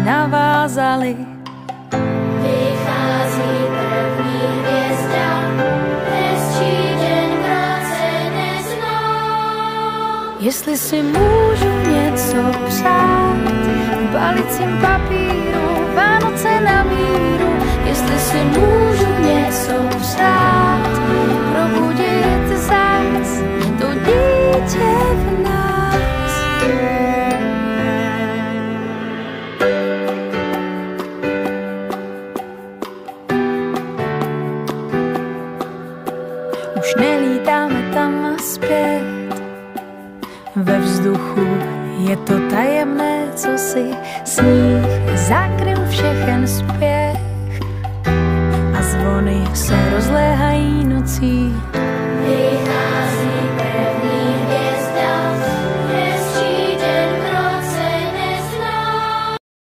navázali. Vychází první hvězda, hezčí den v roce neznám. Jestli si můžu něco přát, v balicím papíru, Vánoce na míru. Jestli si můžu něco přát, probudit zás to dítě v nás. Už nelítáme tam a zpět, ve vzduchu je to tajemné, co si sníh zakryl všechen spěch a zvony se rozléhají nocí.